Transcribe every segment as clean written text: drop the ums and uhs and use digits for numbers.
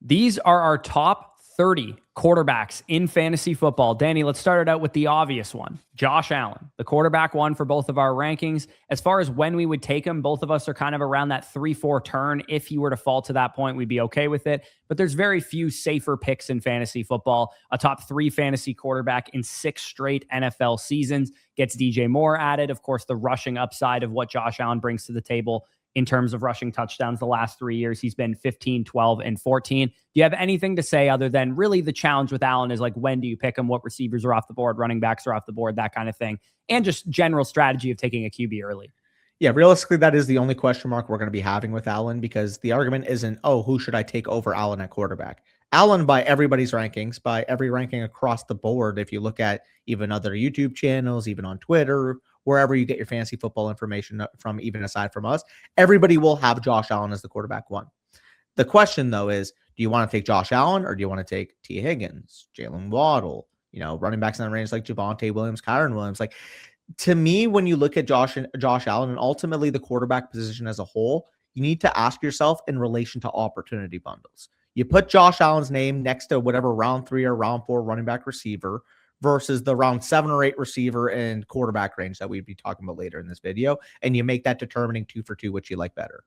These are our top 30 quarterbacks in fantasy football. Danny, let's start it out with the obvious one. Josh Allen, the quarterback one for both of our rankings. As far as when we would take him, both of us are kind of around that 3-4 turn. If he were to fall to that point, we'd be okay with it. But there's very few safer picks in fantasy football. A top 3 fantasy quarterback in 6 straight NFL seasons gets DJ Moore added. Of course, the rushing upside of what Josh Allen brings to the table in terms of rushing touchdowns the last 3 years. He's been 15, 12, and 14. Do you have anything to say other than really the challenge with Allen is like, when do you pick him? What receivers are off the board? Running backs are off the board, that kind of thing. And just general strategy of taking a QB early. Yeah, realistically, that is the only question mark we're going to be having with Allen, because the argument isn't, oh, who should I take over Allen at quarterback? Allen, by everybody's rankings, by every ranking across the board, if you look at even other YouTube channels, even on Twitter, wherever you get your fantasy football information from, even aside from us, everybody will have Josh Allen as the quarterback one. The question, though, is, do you want to take Josh Allen or do you want to take T. Higgins, Jalen Waddle, running backs in the range like Javonte Williams, Kyron Williams? Like, to me, when you look at Josh Allen and ultimately the quarterback position as a whole, you need to ask yourself in relation to opportunity bundles. You put Josh Allen's name next to whatever round 3 or round 4 running back receiver versus the round 7 or 8 receiver and quarterback range that we'd be talking about later in this video, and you make that determining 2 for 2, which you like better.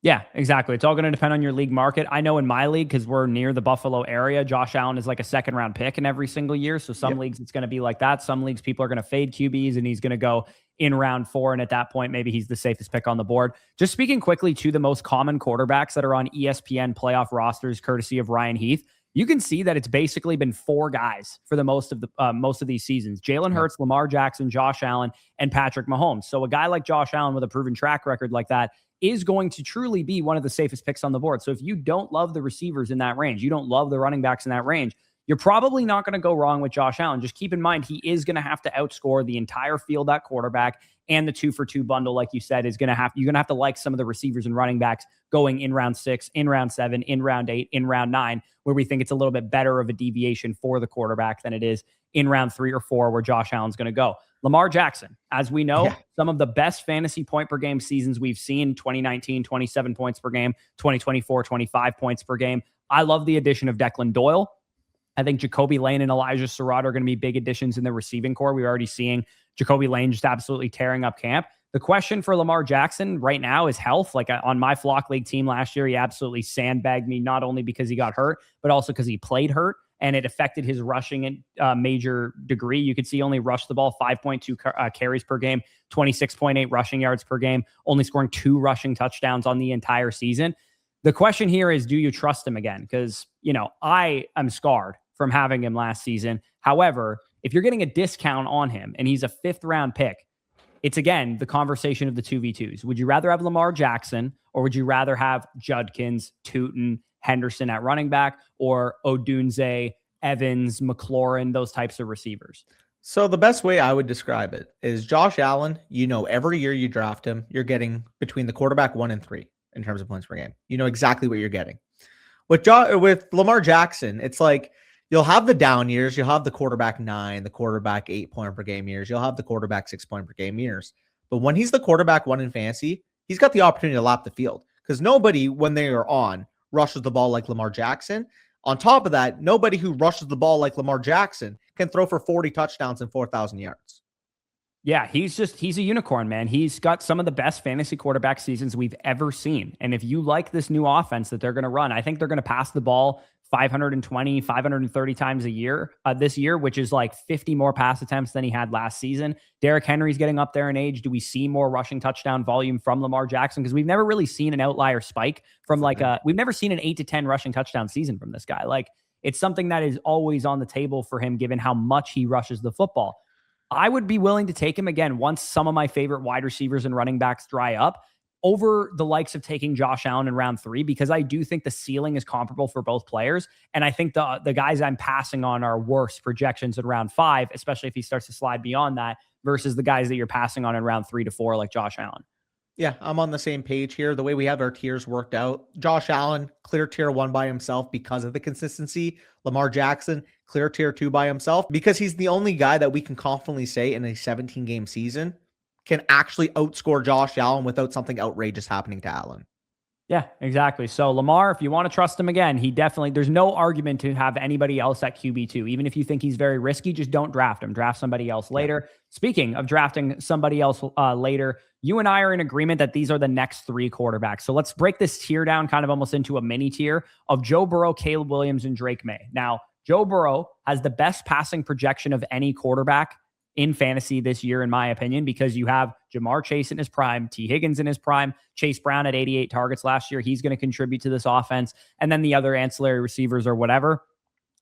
Yeah, exactly. It's all going to depend on your league market. I know in my league, because we're near the Buffalo area, Josh Allen is like a second-round pick in every single year. So some leagues, it's going to be like that. Some leagues, people are going to fade QBs, and he's going to go in round 4. And at that point, maybe he's the safest pick on the board. Just speaking quickly to the most common quarterbacks that are on ESPN playoff rosters, courtesy of Ryan Heath, you can see that it's basically been 4 guys for the most of these seasons: Jalen Hurts, Lamar Jackson, Josh Allen, and Patrick Mahomes. So a guy like Josh Allen with a proven track record like that is going to truly be one of the safest picks on the board. So if you don't love the receivers in that range, you don't love the running backs in that range, you're probably not going to go wrong with Josh Allen. Just keep in mind, he is going to have to outscore the entire field at quarterback, and the 2 for 2 bundle, like you said, you're going to have to like some of the receivers and running backs going in round 6, in round 7, in round 8, in round 9, where we think it's a little bit better of a deviation for the quarterback than it is in round 3 or 4, where Josh Allen's going to go. Lamar Jackson, as we know, some of the best fantasy point per game seasons we've seen: 2019, 27 points per game, 2024, 25 points per game. I love the addition of Declan Doyle. I think Jacoby Lane and Elijah Sarratt are going to be big additions in the receiving core. We're already seeing Jacoby Lane just absolutely tearing up camp. The question for Lamar Jackson right now is health. Like on my Flock League team last year, he absolutely sandbagged me, not only because he got hurt, but also because he played hurt, and it affected his rushing in a major degree. You could see he only rushed the ball 5.2 carries per game, 26.8 rushing yards per game, only scoring 2 rushing touchdowns on the entire season. The question here is, do you trust him again? Because, I am scarred from having him last season. However, if you're getting a discount on him and he's a 5th round pick, it's, again, the conversation of the 2v2s. Would you rather have Lamar Jackson, or would you rather have Judkins, Tootin, Henderson at running back, or Odunze, Evans, McLaurin, those types of receivers? So the best way I would describe it is Josh Allen, every year you draft him, you're getting between the quarterback 1 and 3 in terms of points per game. You know exactly what you're getting. With Lamar Jackson, it's like, you'll have the down years. You'll have the quarterback 9, the quarterback 8 point per game years. You'll have the quarterback 6 point per game years. But when he's the quarterback 1 in fantasy, he's got the opportunity to lap the field, because nobody, when they are on, rushes the ball like Lamar Jackson. On top of that, nobody who rushes the ball like Lamar Jackson can throw for 40 touchdowns and 4,000 yards. Yeah, he's a unicorn, man. He's got some of the best fantasy quarterback seasons we've ever seen. And if you like this new offense that they're going to run, I think they're going to pass the ball 520, 530 times a year this year, which is like 50 more pass attempts than he had last season. Derrick Henry's getting up there in age. Do we see more rushing touchdown volume from Lamar Jackson? Because we've never really seen an outlier spike from we've never seen an 8 to 10 rushing touchdown season from this guy. Like, it's something that is always on the table for him, given how much he rushes the football. I would be willing to take him again once some of my favorite wide receivers and running backs dry up, over the likes of taking Josh Allen in round 3, because I do think the ceiling is comparable for both players. And I think the guys I'm passing on are worse projections in round 5, especially if he starts to slide beyond that, versus the guys that you're passing on in round 3 to 4, like Josh Allen. Yeah, I'm on the same page here. The way we have our tiers worked out, Josh Allen, clear tier 1 by himself because of the consistency. Lamar Jackson, clear tier 2 by himself because he's the only guy that we can confidently say in a 17-game season can actually outscore Josh Allen without something outrageous happening to Allen. Yeah, exactly. So Lamar, if you want to trust him again, there's no argument to have anybody else at QB2. Even if you think he's very risky, just don't draft him. Draft somebody else later. Yeah. Speaking of drafting somebody else later, you and I are in agreement that these are the next three quarterbacks. So let's break this tier down kind of almost into a mini tier of Joe Burrow, Caleb Williams, and Drake Maye. Now, Joe Burrow has the best passing projection of any quarterback in fantasy this year, in my opinion, because you have Jamar Chase in his prime, T. Higgins in his prime, Chase Brown at 88 targets last year. He's going to contribute to this offense. And then the other ancillary receivers or whatever.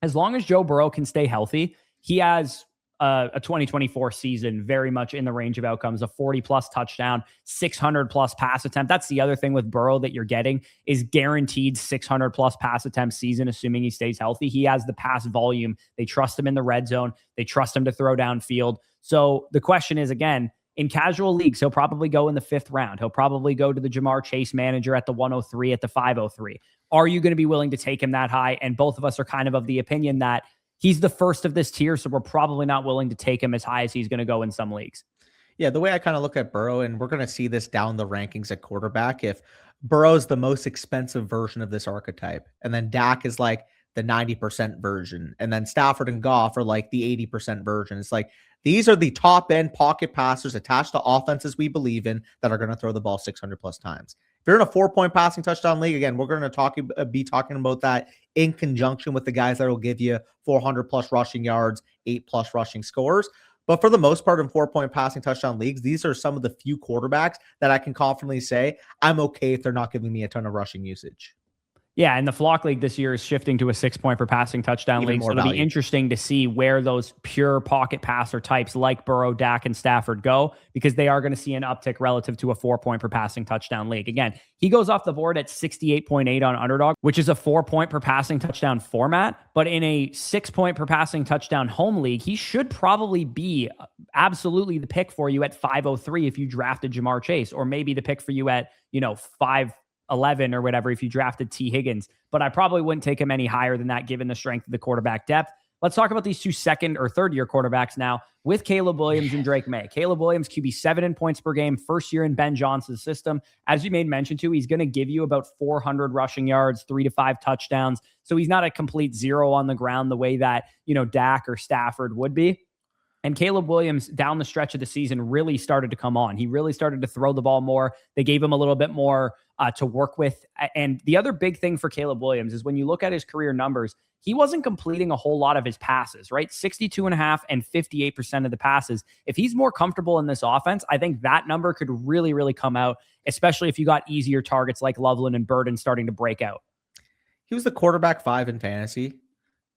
As long as Joe Burrow can stay healthy, he has a 2024 season very much in the range of outcomes, a 40 plus touchdown, 600 plus pass attempt. That's the other thing with Burrow that you're getting is guaranteed 600 plus pass attempt season, assuming he stays healthy. He has the pass volume. They trust him in the red zone. They trust him to throw downfield. So the question is, again, in casual leagues, he'll probably go in the 5th round. He'll probably go to the Jamar Chase manager at the 103, at the 503. Are you going to be willing to take him that high? And both of us are kind of the opinion that he's the first of this tier, so we're probably not willing to take him as high as he's going to go in some leagues. Yeah, the way I kind of look at Burrow, and we're going to see this down the rankings at quarterback, if Burrow's the most expensive version of this archetype, and then Dak is like the 90% version, and then Stafford and Goff are like the 80% version. It's like, these are the top end pocket passers attached to offenses we believe in that are going to throw the ball 600 plus times. If you're in a 4-point passing touchdown league, again, we're going to be talking about that in conjunction with the guys that will give you 400 plus rushing yards, 8 plus rushing scores. But for the most part, in 4-point passing touchdown leagues, these are some of the few quarterbacks that I can confidently say I'm okay if they're not giving me a ton of rushing usage. Yeah, and the Flock League this year is shifting to a 6-point per passing touchdown league. So it'll be interesting to see where those pure pocket passer types like Burrow, Dak, and Stafford go, because they are going to see an uptick relative to a 4-point per passing touchdown league. Again, he goes off the board at 68.8 on Underdog, which is a 4-point per passing touchdown format. But in a 6-point per passing touchdown home league, he should probably be absolutely the pick for you at 503 if you drafted Jamar Chase, or maybe the pick for you at, 511 or whatever if you drafted T. Higgins. But I probably wouldn't take him any higher than that given the strength of the quarterback depth. Let's talk about these two 2nd or 3rd year quarterbacks now with Caleb Williams and Drake Maye. Caleb Williams, QB7 in points per game, first year in Ben Johnson's system. As you made mention to, he's going to give you about 400 rushing yards, 3 to 5 touchdowns. So he's not a complete zero on the ground the way that, Dak or Stafford would be. And Caleb Williams, down the stretch of the season, really started to come on. He really started to throw the ball more. They gave him a little bit more to work with. And the other big thing for Caleb Williams is when you look at his career numbers, he wasn't completing a whole lot of his passes, right? 62.5 and 58% of the passes. If he's more comfortable in this offense, I think that number could really, really come out, especially if you got easier targets like Loveland and Burden starting to break out. He was the quarterback 5 in fantasy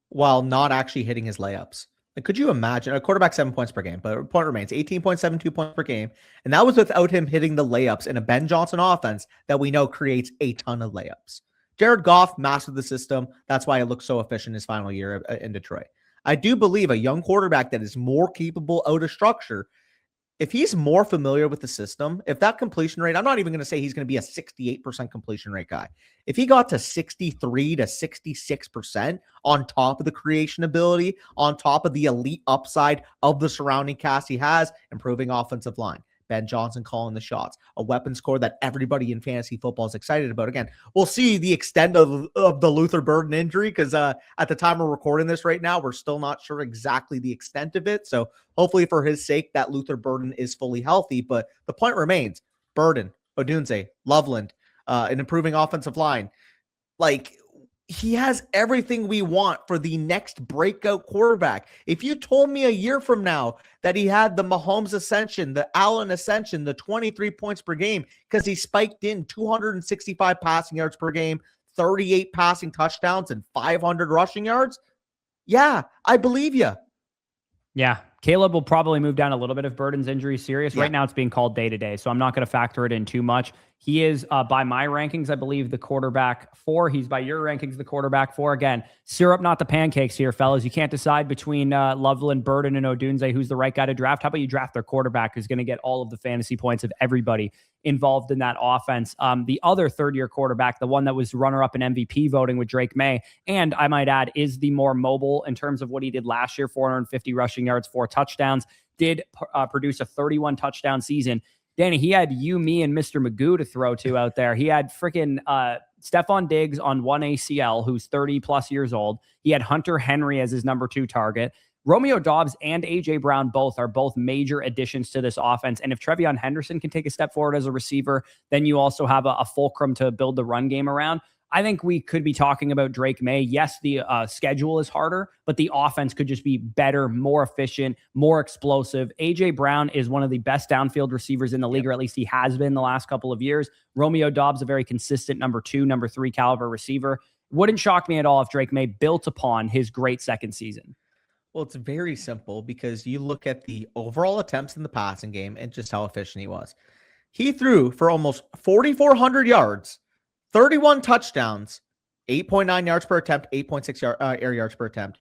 while not actually hitting his layups. Like, could you imagine a quarterback 7 points per game, but the point remains 18.72 points per game. And that was without him hitting the layups in a Ben Johnson offense that we know creates a ton of layups. Jared Goff mastered the system. That's why it looks so efficient his final year in Detroit. I do believe a young quarterback that is more capable out of structure, if he's more familiar with the system, if that completion rate, I'm not even going to say he's going to be a 68% completion rate guy. If he got to 63 to 66% on top of the creation ability, on top of the elite upside of the surrounding cast he has, improving offensive line, Ben Johnson calling the shots, a weapons core that everybody in fantasy football is excited about. Again, we'll see the extent of the Luther Burden injury, because at the time we're recording this right now, we're still not sure exactly the extent of it. So hopefully for his sake, that Luther Burden is fully healthy. But the point remains, Burden, Odunze, Loveland, an improving offensive line. Like, he has everything we want for the next breakout quarterback. If you told me a year from now that he had the Mahomes ascension, the Allen ascension, the 23 points per game, because he spiked in 265 passing yards per game, 38 passing touchdowns, and 500 rushing yards, yeah, I believe you. Yeah, Caleb will probably move down a little bit if Burden's injury is serious. Right now it's being called day-to-day, so I'm not going to factor it in too much. He is, by my rankings, I believe, the quarterback 4. He's, by your rankings, the quarterback 4. Again, syrup, not the pancakes here, fellas. You can't decide between Loveland, Burden, and Odunze who's the right guy to draft. How about you draft their quarterback who's going to get all of the fantasy points of everybody involved in that offense? The other third-year quarterback, the one that was runner-up in MVP voting with Drake Maye, and I might add, is the more mobile in terms of what he did last year, 450 rushing yards, 4 touchdowns, did produce a 31 touchdown season, Danny, he had you, me, and Mr. Magoo to throw to out there. He had freaking Stephon Diggs on one ACL, who's 30 plus years old. He had Hunter Henry as his number 2 target. Romeo Doubs and A.J. Brown are both major additions to this offense. And if Trevion Henderson can take a step forward as a receiver, then you also have a fulcrum to build the run game around. I think we could be talking about Drake Maye. Yes, the schedule is harder, but the offense could just be better, more efficient, more explosive. A.J. Brown is one of the best downfield receivers in the league, or at least he has been the last couple of years. Romeo Doubs, a very consistent number 2, number 3 caliber receiver. Wouldn't shock me at all if Drake Maye built upon his great second season. Well, it's very simple because you look at the overall attempts in the passing game and just how efficient he was. He threw for almost 4,400 yards, 31 touchdowns, 8.9 yards per attempt, 8.6 air yards per attempt.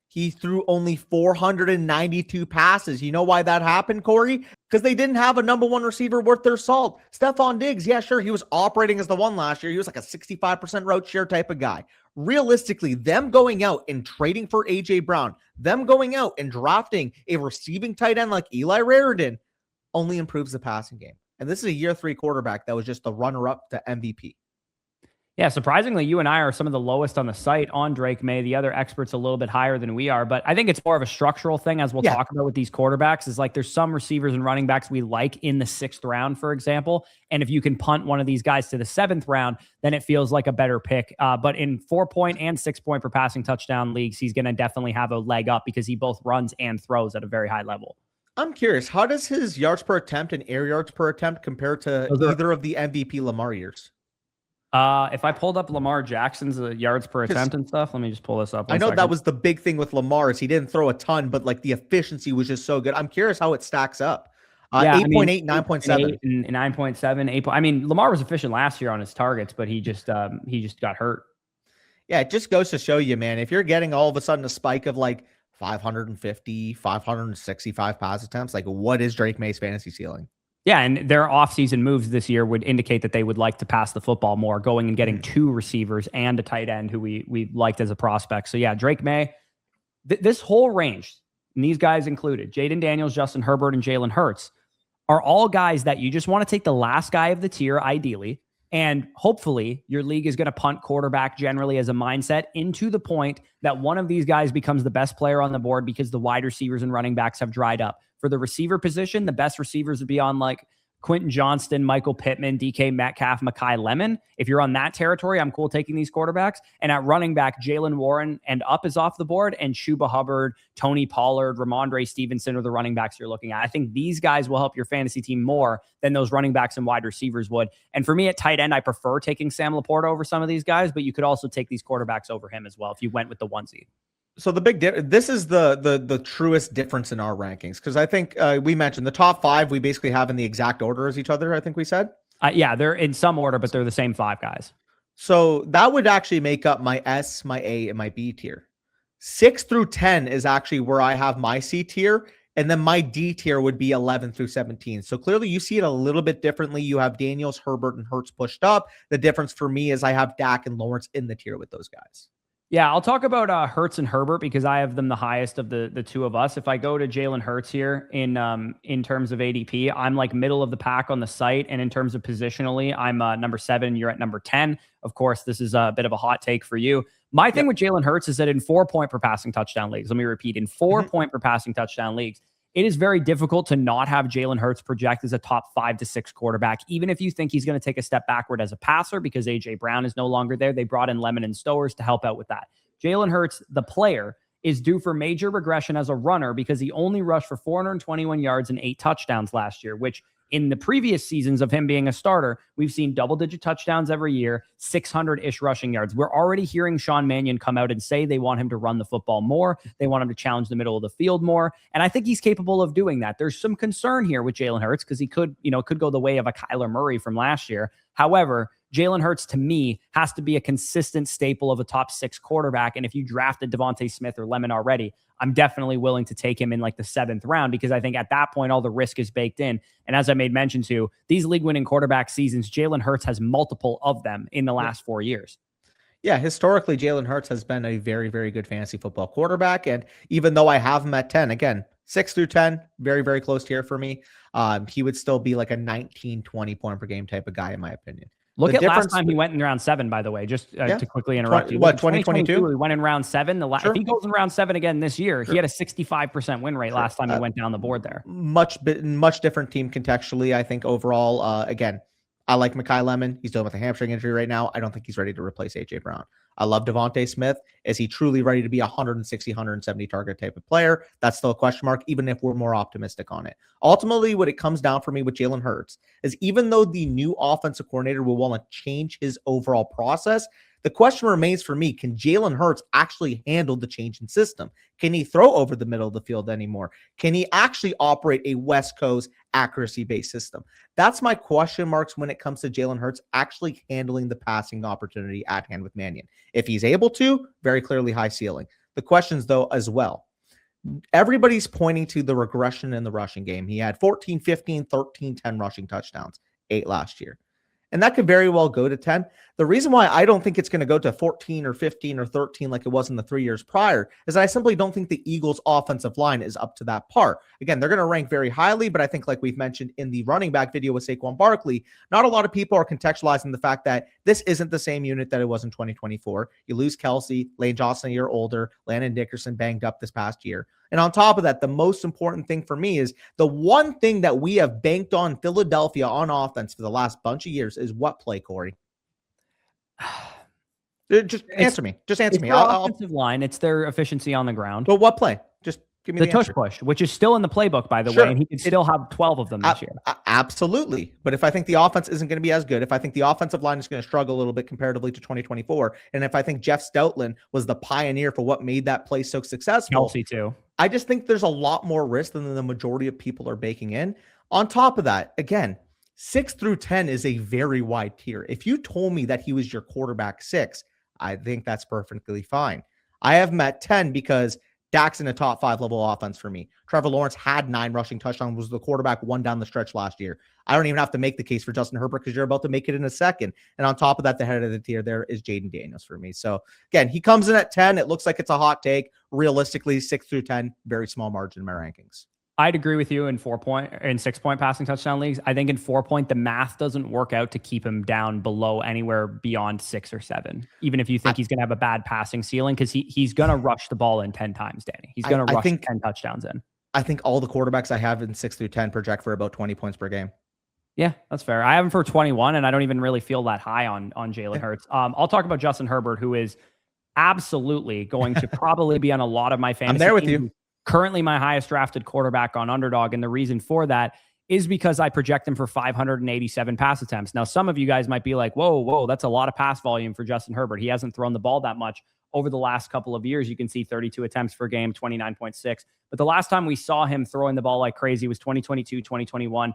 He threw only 492 passes. You know why that happened, Corey? Because they didn't have a number 1 receiver worth their salt. Stephon Diggs, yeah, sure, he was operating as the one last year. He was like a 65% route share type of guy. Realistically, them going out and trading for A.J. Brown, them going out and drafting a receiving tight end like Eli Raridan only improves the passing game. And this is a year 3 quarterback that was just the runner-up to MVP. Yeah, surprisingly, you and I are some of the lowest on the site on Drake Maye. The other experts a little bit higher than we are, but I think it's more of a structural thing, as we'll talk about with these quarterbacks. Is like there's some receivers and running backs we like in the 6th round, for example, and if you can punt one of these guys to the 7th round, then it feels like a better pick. But in 4-point and 6-point per passing touchdown leagues, he's going to definitely have a leg up because he both runs and throws at a very high level. I'm curious, how does his yards per attempt and air yards per attempt compare to either of the MVP Lamar years? If I pulled up Lamar Jackson's yards per attempt and stuff, let me just pull this up. I know that was the big thing with Lamar is he didn't throw a ton, but like the efficiency was just so good. I'm curious how it stacks up. 8.8, 9.7, and 9.7, 8. I mean, Lamar was efficient last year on his targets, but he just got hurt. Yeah, it just goes to show you, man, if you're getting all of a sudden a spike of like 550, 565 pass attempts, like what is Drake Maye's fantasy ceiling? Yeah, and their offseason moves this year would indicate that they would like to pass the football more, going and getting 2 receivers and a tight end who we liked as a prospect. So yeah, Drake Maye, this whole range, and these guys included, Jayden Daniels, Justin Herbert, and Jalen Hurts, are all guys that you just want to take the last guy of the tier, ideally, and hopefully your league is going to punt quarterback generally as a mindset into the point that one of these guys becomes the best player on the board because the wide receivers and running backs have dried up. For the receiver position, the best receivers would be on like Quentin Johnston, Michael Pittman, DK Metcalf, Mekhi Lemon. If you're on that territory, I'm cool taking these quarterbacks. And at running back, Jalen Warren and up is off the board, and Shough Hubbard, Tony Pollard, Ramondre Stevenson are the running backs you're looking at. I think these guys will help your fantasy team more than those running backs and wide receivers would. And for me at tight end, I prefer taking Sam Laporta over some of these guys, but you could also take these quarterbacks over him as well if you went with the 1 seed. So the big this is the truest difference in our rankings, because I think we mentioned the top 5 we basically have in the exact order as each other. I think we said yeah, they're in some order, but they're the same 5 guys. So that would actually make up my S, my A, and my B tier. 6 through 10 is actually where I have my C tier, and then my D tier would be 11 through 17. So clearly you see it a little bit differently. You have Daniels, Herbert, and Hurts pushed up. The difference for me is I have Dak and Lawrence in the tier with those guys. Yeah, I'll talk about Hurts and Herbert because I have them the highest of the 2 of us. If I go to Jalen Hurts here in terms of ADP, I'm like middle of the pack on the site. And in terms of positionally, I'm number 7. You're at number 10. Of course, this is a bit of a hot take for you. My thing with Jalen Hurts is that in 4-point per passing touchdown leagues, let me repeat, in 4-point per passing touchdown leagues, it is very difficult to not have Jalen Hurts project as a top 5 to 6 quarterback, even if you think he's going to take a step backward as a passer because A.J. Brown is no longer there. They brought in Lemon and Stowers to help out with that. Jalen Hurts, the player, is due for major regression as a runner because he only rushed for 421 yards and 8 touchdowns last year, which in the previous seasons of him being a starter, we've seen double-digit touchdowns every year, 600-ish rushing yards. We're already hearing Sean Mannion come out and say they want him to run the football more. They want him to challenge the middle of the field more. And I think he's capable of doing that. There's some concern here with Jalen Hurts because he could go the way of a Kyler Murray from last year. However, Jalen Hurts, to me, has to be a consistent staple of a top 6 quarterback. And if you drafted Devontae Smith or Lemon already, I'm definitely willing to take him in like the 7th round because I think at that point, all the risk is baked in. And as I made mention to, these league-winning quarterback seasons, Jalen Hurts has multiple of them in the last 4 years. Yeah, historically, Jalen Hurts has been a very, very good fantasy football quarterback. And even though I have him at 10, again, 6 through 10, very, very close here for me. He would still be like a 19, 20 point per game type of guy, in my opinion. Look at last time he went in round 7, by the way, just to quickly interrupt you. What, 2022? He went in round 7. Sure. If he goes in round 7 again this year, he had a 65% win rate last time he went down the board there. Much different team contextually, I think, overall. Again, I like Mekhi Lemon. He's dealing with a hamstring injury right now. I don't think he's ready to replace A.J. Brown. I love Devontae Smith. Is he truly ready to be a 160, 170 target type of player? That's still a question mark, even if we're more optimistic on it. Ultimately, what it comes down for me with Jalen Hurts is even though the new offensive coordinator will want to change his overall process, the question remains for me, can Jalen Hurts actually handle the change in system? Can he throw over the middle of the field anymore? Can he actually operate a West Coast accuracy-based system? That's my question marks when it comes to Jalen Hurts actually handling the passing opportunity at hand with Mannion. If he's able to, very clearly high ceiling. The questions, though, as well. Everybody's pointing to the regression in the rushing game. He had 14, 15, 13, 10 rushing touchdowns, 8 last year. And that could very well go to 10. The reason why I don't think it's going to go to 14 or 15 or 13 like it was in the 3 years prior is I simply don't think the Eagles' offensive line is up to that par. Again, they're going to rank very highly, but I think like we've mentioned in the running back video with Saquon Barkley, not a lot of people are contextualizing the fact that this isn't the same unit that it was in 2024. You lose Kelsey, Lane Johnson a year older, Landon Dickerson banged up this past year. And on top of that, the most important thing for me is the one thing that we have banked on Philadelphia on offense for the last bunch of years is what play, Corey? Just answer me. Just answer me. Offensive line. It's their efficiency on the ground. But what play? Just give me the tush push, which is still in the playbook, by the way, and he can still have 12 of them this year. Absolutely. But if I think the offense isn't going to be as good, if I think the offensive line is going to struggle a little bit comparatively to 2024, and if I think Jeff Stoutland was the pioneer for what made that play so successful, Kelsey too. I just think there's a lot more risk than the majority of people are baking in. On top of that, again, 6 through 10 is a very wide tier. If you told me that he was your quarterback 6, I think that's perfectly fine. I have him at 10 because Dak's in a top 5 level offense for me. Trevor Lawrence had 9 rushing touchdowns, was the quarterback 1 down the stretch last year. I don't even have to make the case for Justin Herbert because you're about to make it in a second. And on top of that, the head of the tier there is Jayden Daniels for me. So again, he comes in at 10. It looks like it's a hot take. Realistically, 6 through 10, very small margin in my rankings. I'd agree with you in 6-point passing touchdown leagues. I think in 4-point, the math doesn't work out to keep him down below anywhere beyond 6 or 7. Even if you think he's going to have a bad passing ceiling, because he's going to rush the ball in 10 times, Danny. He's going to rush 10 touchdowns in. I think all the quarterbacks I have in 6 through 10 project for about 20 points per game. Yeah, that's fair. I have him for 21, and I don't even really feel that high on Jalen Hurts. I'll talk about Justin Herbert, who is absolutely going to probably be on a lot of my fantasy. I'm there with you. Currently my highest drafted quarterback on Underdog. And the reason for that is because I project him for 587 pass attempts. Now, some of you guys might be like, whoa, that's a lot of pass volume for Justin Herbert. He hasn't thrown the ball that much over the last couple of years. You can see 32 attempts per game, 29.6. But the last time we saw him throwing the ball like crazy was 2022, 2021,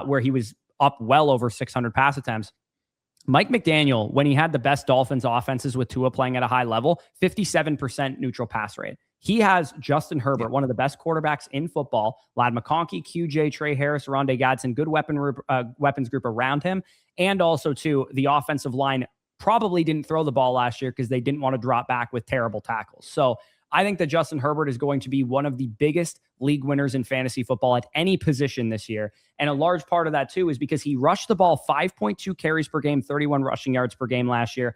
where he was up well over 600 pass attempts. Mike McDaniel, when he had the best Dolphins offenses with Tua playing at a high level, 57% neutral pass rate. He has Justin Herbert, one of the best quarterbacks in football. Ladd McConkey, QJ, Trey Harris, Rondé Gadsden, good weapons group around him. And also, too, the offensive line probably didn't throw the ball last year because they didn't want to drop back with terrible tackles. So I think that Justin Herbert is going to be one of the biggest league winners in fantasy football at any position this year. And a large part of that, too, is because he rushed the ball 5.2 carries per game, 31 rushing yards per game last year.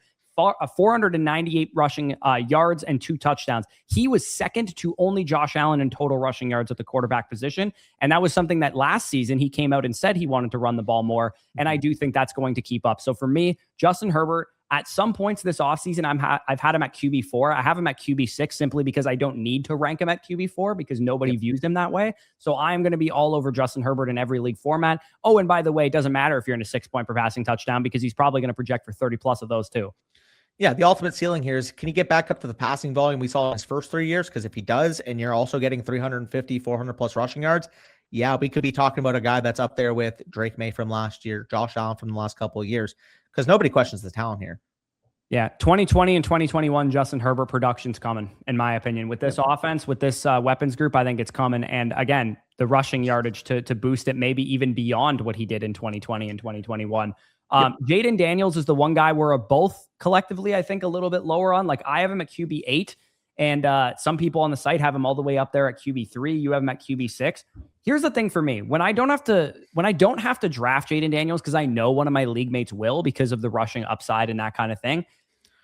498 rushing yards and 2 touchdowns. He was second to only Josh Allen in total rushing yards at the quarterback position. And that was something that last season he came out and said he wanted to run the ball more. And I do think that's going to keep up. So for me, Justin Herbert, at some points this offseason, I've had him at QB4. I have him at QB6 simply because I don't need to rank him at QB4 because nobody views him that way. So I'm going to be all over Justin Herbert in every league format. Oh, and by the way, it doesn't matter if you're in a 6-point per passing touchdown because he's probably going to project for 30 plus of those too. Yeah, the ultimate ceiling here is, can he get back up to the passing volume we saw in his first 3 years? Because if he does, and you're also getting 350, 400 plus rushing yards, yeah, we could be talking about a guy that's up there with Drake May from last year, Josh Allen from the last couple of years, because nobody questions the talent here. Yeah, 2020 and 2021, Justin Herbert production's coming, in my opinion. With this offense, with this weapons group, I think it's coming. And again, the rushing yardage to boost it maybe even beyond what he did in 2020 and 2021. Jayden Daniels is the one guy we're both collectively, I think, a little bit lower on. Like I have him at QB8. And some people on the site have him all the way up there at QB3. You have him at QB6. Here's the thing for me. When I don't have to draft Jayden Daniels, because I know one of my league mates will because of the rushing upside and that kind of thing,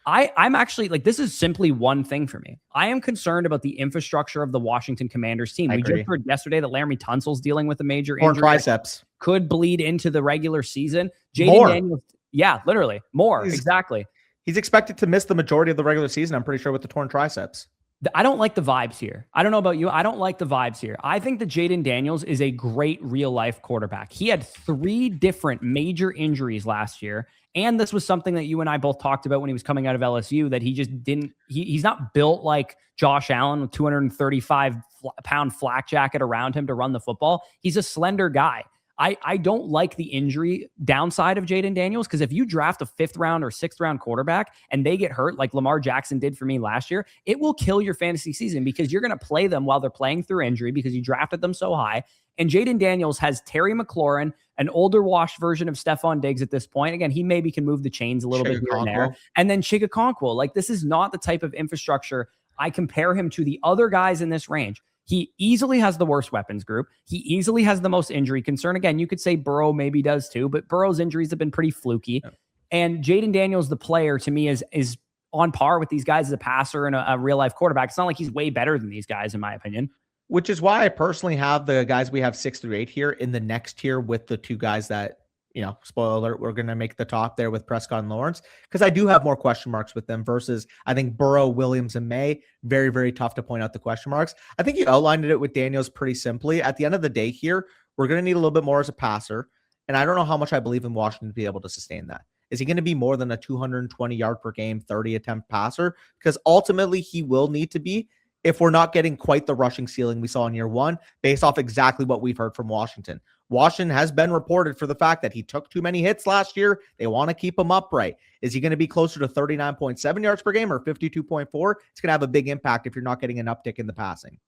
I'm actually like, this is simply one thing for me. I am concerned about the infrastructure of the Washington Commanders team. We just heard yesterday that Laramie Tunsil's dealing with a major injury. Triceps. Could bleed into the regular season. Jayden Daniels. Yeah, literally. More. Exactly. He's expected to miss the majority of the regular season, I'm pretty sure, with the torn triceps. I don't like the vibes here. I don't know about you. I don't like the vibes here. I think that Jayden Daniels is a great real-life quarterback. He had 3 different major injuries last year, and this was something that you and I both talked about when he was coming out of LSU, that he just didn't – he's not built like Josh Allen with 235-pound flak jacket around him to run the football. He's a slender guy. I don't like the injury downside of Jayden Daniels, because if you draft a 5th round or 6th round quarterback and they get hurt like Lamar Jackson did for me last year, it will kill your fantasy season, because you're going to play them while they're playing through injury because you drafted them so high. And Jayden Daniels has Terry McLaurin, an older washed version of Stephon Diggs at this point. Again, he maybe can move the chains a little bit here and there. And then Chigakonkwo. Like, this is not the type of infrastructure I compare him to the other guys in this range. He easily has the worst weapons group. He easily has the most injury concern. Again, you could say Burrow maybe does too, but Burrow's injuries have been pretty fluky. Yeah. And Jayden Daniels, the player, to me is on par with these guys as a passer and a real life quarterback. It's not like he's way better than these guys, in my opinion. Which is why I personally have the guys we have 6 through 8 here in the next tier with the 2 guys that, spoiler alert, we're going to make the top there with Prescott and Lawrence, because I do have more question marks with them versus, I think, Burrow, Williams, and Maye. Very, very tough to point out the question marks. I think you outlined it with Daniels pretty simply. At the end of the day here, we're going to need a little bit more as a passer, and I don't know how much I believe in Washington to be able to sustain that. Is he going to be more than a 220 yard per game, 30 attempt passer? Because ultimately he will need to be, if we're not getting quite the rushing ceiling we saw in year 1, based off exactly what we've heard from Washington. Washington has been reported for the fact that he took too many hits last year. They want to keep him upright. Is he going to be closer to 39.7 yards per game or 52.4? It's going to have a big impact if you're not getting an uptick in the passing.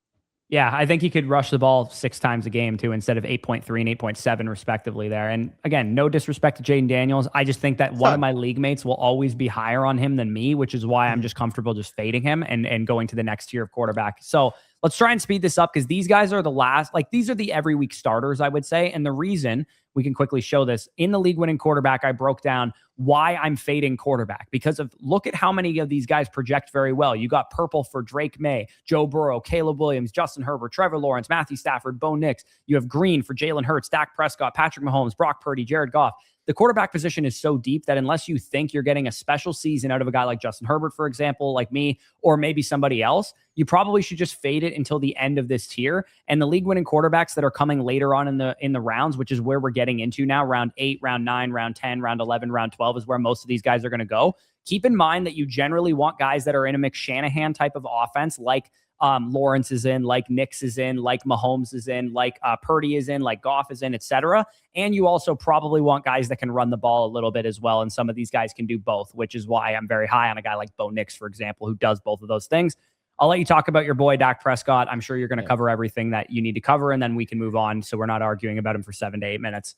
Yeah, I think he could rush the ball 6 times a game too, instead of 8.3 and 8.7 respectively there. And again, no disrespect to Jayden Daniels. I just think that one of my league mates will always be higher on him than me, which is why I'm just comfortable just fading him and going to the next tier of quarterback. So let's try and speed this up, because these guys are the last, like, these are the every week starters, I would say. And the reason, we can quickly show this in the league winning quarterback, I broke down why I'm fading quarterback, because of look at how many of these guys project very well. You got purple for Drake Maye, Joe Burrow, Caleb Williams, Justin Herbert, Trevor Lawrence, Matthew Stafford, Bo Nix. You have green for Jalen Hurts, Dak Prescott, Patrick Mahomes, Brock Purdy, Jared Goff. The quarterback position is so deep that unless you think you're getting a special season out of a guy like Justin Herbert, for example, like me, or maybe somebody else, you probably should just fade it until the end of this tier. And the league winning quarterbacks that are coming later on in the rounds, which is where we're getting into now, round 8, round 9, round 10, round 11, round 12 is where most of these guys are going to go. Keep in mind that you generally want guys that are in a McShanahan type of offense, like Lawrence is in, like Nix is in, like Mahomes is in, like Purdy is in, like Goff is in, etc. And you also probably want guys that can run the ball a little bit as well. And some of these guys can do both, which is why I'm very high on a guy like Bo Nix, for example, who does both of those things. I'll let you talk about your boy, Dak Prescott. I'm sure you're going to cover everything that you need to cover, and then we can move on so we're not arguing about him for 7 to 8 minutes.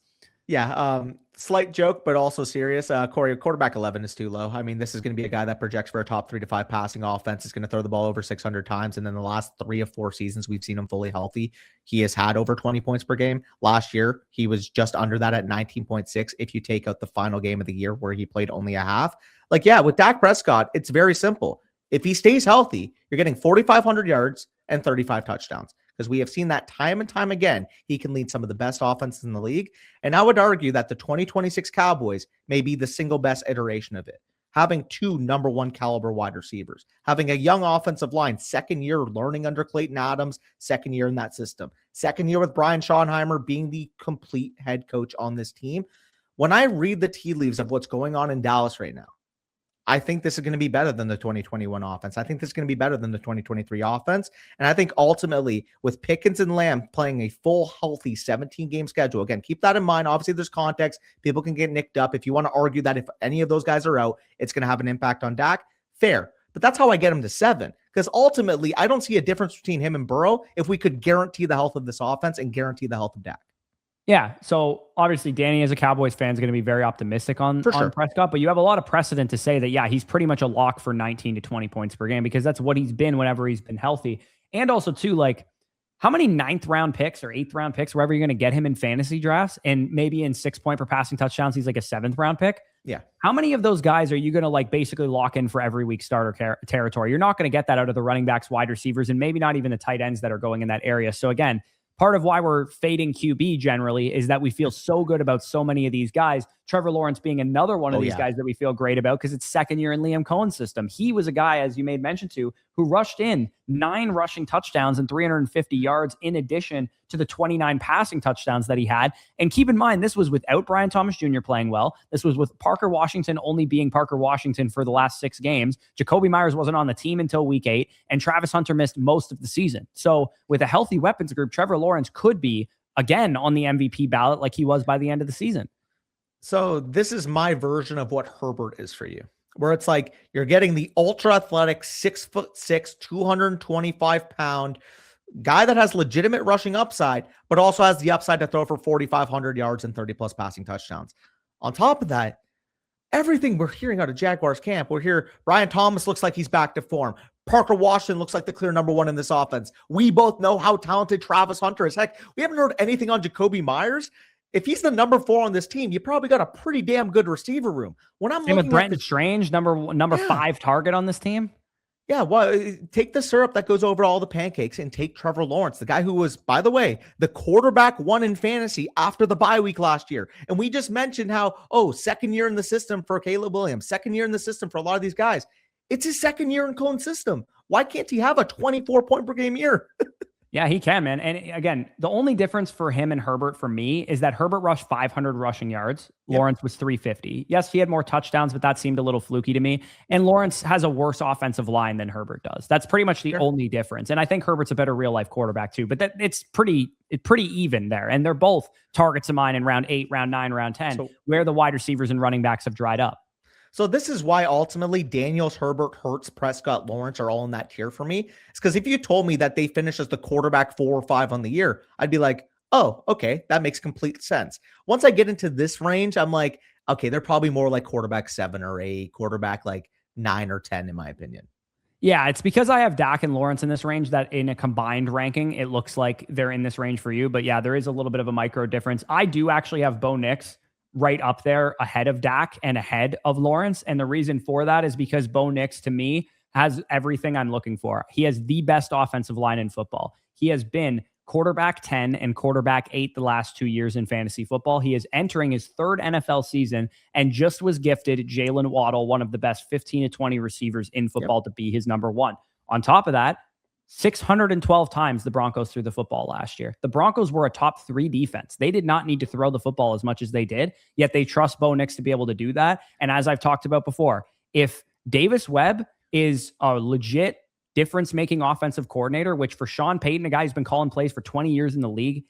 Yeah, slight joke, but also serious. Corey, quarterback 11 is too low. I mean, this is going to be a guy that projects for a top 3 to 5 passing offense. Is going to throw the ball over 600 times. And then the last 3 of 4 seasons we've seen him fully healthy, he has had over 20 points per game. Last year, he was just under that at 19.6. If you take out the final game of the year where he played only a half, with Dak Prescott, it's very simple. If he stays healthy, you're getting 4,500 yards and 35 touchdowns. Because we have seen that time and time again, he can lead some of the best offenses in the league. And I would argue that the 2026 Cowboys may be the single best iteration of it. Having 2 number 1 caliber wide receivers, having a young offensive line, 2nd year learning under Clayton Adams, 2nd year in that system, 2nd year with Brian Schottenheimer being the complete head coach on this team. When I read the tea leaves of what's going on in Dallas right now, I think this is going to be better than the 2021 offense. I think this is going to be better than the 2023 offense. And I think ultimately with Pickens and Lamb playing a full, healthy 17-game schedule, again, keep that in mind. Obviously, there's context. People can get nicked up. If you want to argue that if any of those guys are out, it's going to have an impact on Dak, fair. But that's how I get him to 7. Because ultimately, I don't see a difference between him and Burrow if we could guarantee the health of this offense and guarantee the health of Dak. Yeah. So obviously, Danny, as a Cowboys fan, is going to be very optimistic on Prescott, but you have a lot of precedent to say that, yeah, he's pretty much a lock for 19 to 20 points per game because that's what he's been whenever he's been healthy. And also, too, like, how many 9th round picks or 8th round picks, wherever you're going to get him in fantasy drafts, and maybe in 6 point per passing touchdowns, he's like a 7th round pick? Yeah. How many of those guys are you going to like basically lock in for every week starter territory? You're not going to get that out of the running backs, wide receivers, and maybe not even the tight ends that are going in that area. So again, part of why we're fading QB generally is that we feel so good about so many of these guys. Trevor Lawrence being another one of these guys that we feel great about because it's second year in Liam Cohen's system. He was a guy, as you made mention to, who rushed in 9 rushing touchdowns and 350 yards in addition to the 29 passing touchdowns that he had. And keep in mind, this was without Brian Thomas Jr. playing well. This was with Parker Washington only being Parker Washington for the last 6 games. Jacoby Myers wasn't on the team until week 8, and Travis Hunter missed most of the season. So with a healthy weapons group, Trevor Lawrence could be, again, on the MVP ballot like he was by the end of the season. So this is my version of what Herbert is for you, where it's like you're getting the ultra athletic 6'6", 225-pound guy that has legitimate rushing upside, but also has the upside to throw for 4,500 yards and 30 plus passing touchdowns. On top of that, everything we're hearing out of Jaguars camp, we're here. Brian Thomas looks like he's back to form. Parker Washington looks like the clear number 1 in this offense. We both know how talented Travis Hunter is. Heck, we haven't heard anything on Jacoby Myers. If he's the number 4 on this team, you probably got a pretty damn good receiver room. When I'm looking with Brenton Strange, number 5 target on this team. Yeah, well, take the syrup that goes over all the pancakes and take Trevor Lawrence, the guy who was, by the way, the quarterback 1 in fantasy after the bye week last year. And we just mentioned how, second year in the system for Caleb Williams, second year in the system for a lot of these guys. It's his second year in Cohen's system. Why can't he have a 24 point per game year? Yeah, he can, man. And again, the only difference for him and Herbert for me is that Herbert rushed 500 rushing yards. Yep. Lawrence was 350. Yes, he had more touchdowns, but that seemed a little fluky to me. And Lawrence has a worse offensive line than Herbert does. That's pretty much the only difference. And I think Herbert's a better real life quarterback too, but it's pretty even there. And they're both targets of mine in round 8, round 9, round 10, where the wide receivers and running backs have dried up. So this is why ultimately Daniels, Herbert, Hurts, Prescott, Lawrence are all in that tier for me. It's because if you told me that they finish as the quarterback 4 or 5 on the year, I'd be like, oh, okay, that makes complete sense. Once I get into this range, I'm like, okay, they're probably more like quarterback 7 or 8, quarterback like 9 or 10, in my opinion. Yeah, it's because I have Dak and Lawrence in this range that in a combined ranking, it looks like they're in this range for you. But yeah, there is a little bit of a micro difference. I do actually have Bo Nix right up there ahead of Dak and ahead of Lawrence. And the reason for that is because Bo Nix, to me, has everything I'm looking for. He has the best offensive line in football. He has been quarterback 10 and quarterback 8 the last 2 years in fantasy football. He is entering his 3rd NFL season and just was gifted Jalen Waddle, one of the best 15 to 20 receivers in football, to be his number 1. On top of that, 612 times the Broncos threw the football last year. The Broncos were a top 3 defense. They did not need to throw the football as much as they did, yet they trust Bo Nix to be able to do that. And as I've talked about before, if Davis Webb is a legit difference-making offensive coordinator, which for Sean Payton, a guy who's been calling plays for 20 years in the league,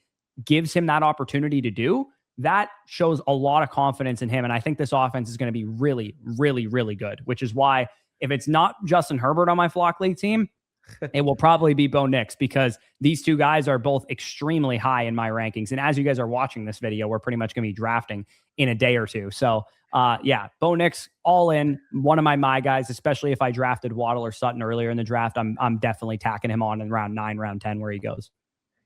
gives him that opportunity to do, that shows a lot of confidence in him. And I think this offense is going to be really, really, really good, which is why if it's not Justin Herbert on my Flock League team, it will probably be Bo Nix, because these two guys are both extremely high in my rankings. And as you guys are watching this video, we're pretty much going to be drafting in a day or two. So yeah, Bo Nix all in, one of my guys, especially if I drafted Waddle or Sutton earlier in the draft. I'm definitely tacking him on in round 9, round 10 where he goes.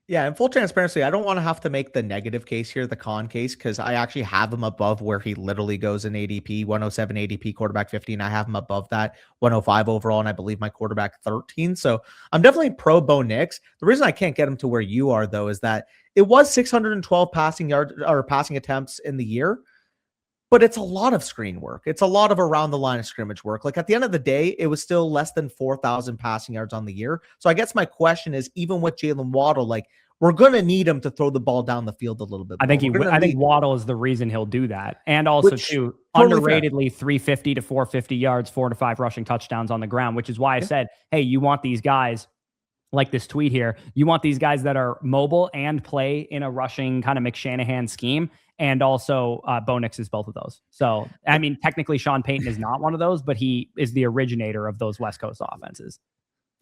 Yeah, and full transparency, I don't want to have to make the negative case here, the con case, because I actually have him above where he literally goes in ADP, 107 ADP, quarterback 15. I have him above that, 105 overall, and I believe my quarterback 13. So I'm definitely pro Bo Nix. The reason I can't get him to where you are, though, is that it was 612 passing yards or passing attempts in the year, but it's a lot of screen work. It's a lot of around the line of scrimmage work. Like at the end of the day, it was still less than 4,000 passing yards on the year. So I guess my question is, even with Jalen Waddle, like, we're going to need him to throw the ball down the field a little bit more. I think Waddle is the reason he'll do that. And also, too, underratedly, 350 to 450 yards, 4 to 5 rushing touchdowns on the ground, which is why I said, hey, you want these guys, like this tweet here, you want these guys that are mobile and play in a rushing kind of McShanahan scheme. And also, Bo Nix is both of those. So, I mean, technically, Sean Payton is not one of those, but he is the originator of those West Coast offenses.